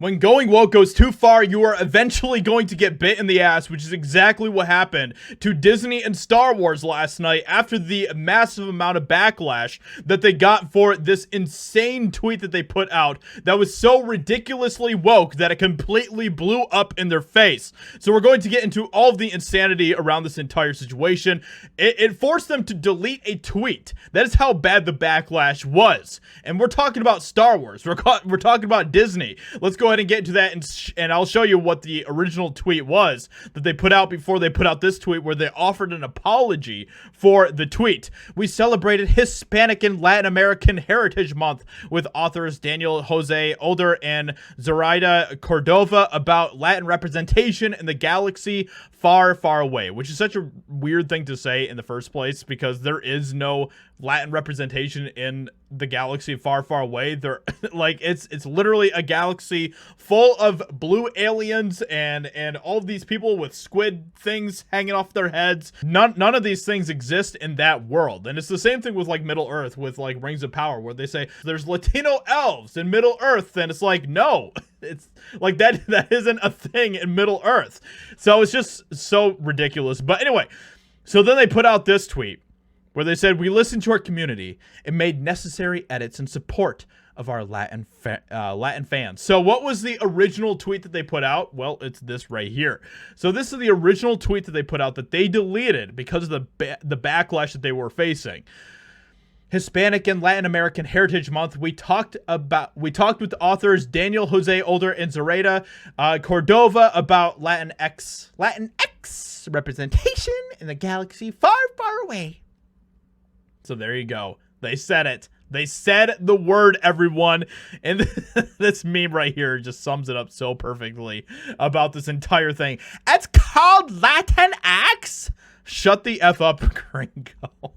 When going woke goes too far, you are eventually going to get bit in the ass, which is exactly what happened to Disney and Star Wars last night after the massive amount of backlash that they got for this insane tweet that they put out that was so ridiculously woke that it completely blew up in their face. So we're going to get into all of the insanity around this entire situation. It forced them to delete a tweet. That is how bad the backlash was. And we're talking about Star Wars. We're talking about Disney. Let's go ahead and get into that, and I'll show you what the original tweet was that they put out before they put out this tweet, where they offered an apology for the tweet. We celebrated Hispanic and Latin American Heritage Month with authors Daniel Jose Older and Zoraida Cordova about Latin representation in the galaxy far, far away, which is such a weird thing to say in the first place because there is no Latin representation in the galaxy far, far away. There, like, it's literally a galaxy full of blue aliens and all of these people with squid things hanging off their heads. None of these things exist in that world. And it's the same thing with like Middle Earth with like Rings of Power, where they say there's Latino elves in Middle Earth, and it's like, no, it's like that isn't a thing in Middle Earth. So it's just so ridiculous. But anyway, so then they put out this tweet where they said, we listened to our community and made necessary edits in support of our Latin fans. So what was the original tweet that they put out? Well, it's this right here. So this is the original tweet that they put out that they deleted because of the backlash that they were facing. Hispanic and Latin American Heritage Month. We talked with authors Daniel Jose Older and Zoraida Cordova about Latinx representation in the galaxy far, far away. So there you go. They said it. They said the word, everyone. And this meme right here just sums it up so perfectly about this entire thing. It's called Latinx. Shut the F up, Gringo.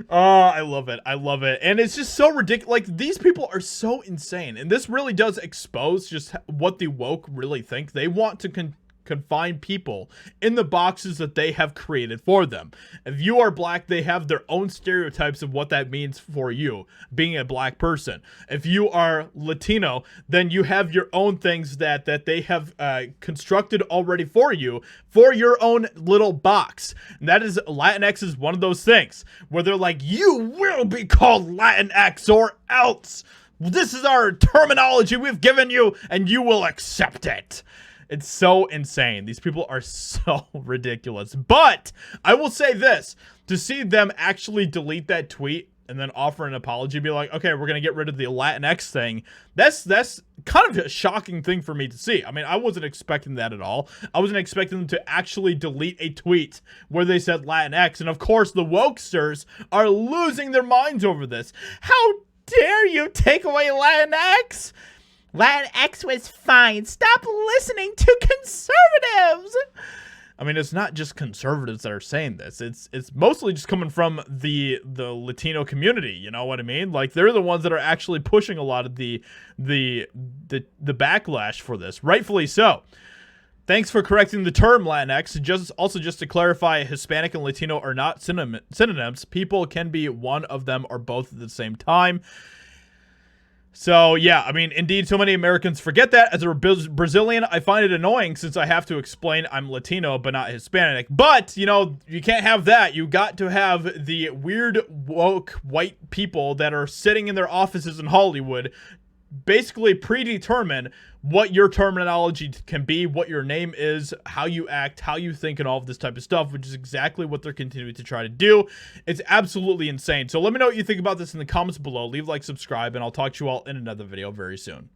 Oh, I love it. I love it. And it's just so ridiculous. Like, these people are so insane. And this really does expose just what the woke really think. They want to confine people in the boxes that they have created for them. If you are black, they have their own stereotypes of what that means for you, being a black person. If you are Latino, then you have your own things that they have constructed already for you, for your own little box. And that is, Latinx is one of those things where they're like, you will be called Latinx or else. This is our terminology we've given you and you will accept it. It's so insane. These people are so ridiculous. But I will say this, to see them actually delete that tweet and then offer an apology, be like, okay, we're going to get rid of the Latinx thing. That's kind of a shocking thing for me to see. I mean, I wasn't expecting that at all. I wasn't expecting them to actually delete a tweet where they said Latinx. And of course, the wokesters are losing their minds over this. How dare you take away Latinx? Latinx was fine. Stop listening to conservatives. I mean, it's not just conservatives that are saying this. It's mostly just coming from the Latino community. You know what I mean? Like, they're the ones that are actually pushing a lot of the backlash for this, rightfully so. Thanks for correcting the term Latinx. Just to clarify, Hispanic and Latino are not synonyms. People can be one of them or both at the same time. So, yeah, I mean, indeed, so many Americans forget that. As a Brazilian, I find it annoying since I have to explain I'm Latino but not Hispanic. But, you know, you can't have that. You got to have the weird, woke, white people that are sitting in their offices in Hollywood basically predetermine what your terminology can be, what your name is, how you act, how you think, and all of this type of stuff, which is exactly what they're continuing to try to do. It's absolutely insane. So let me know what you think about this in the comments below. Leave a like, subscribe, and I'll talk to you all in another video very soon.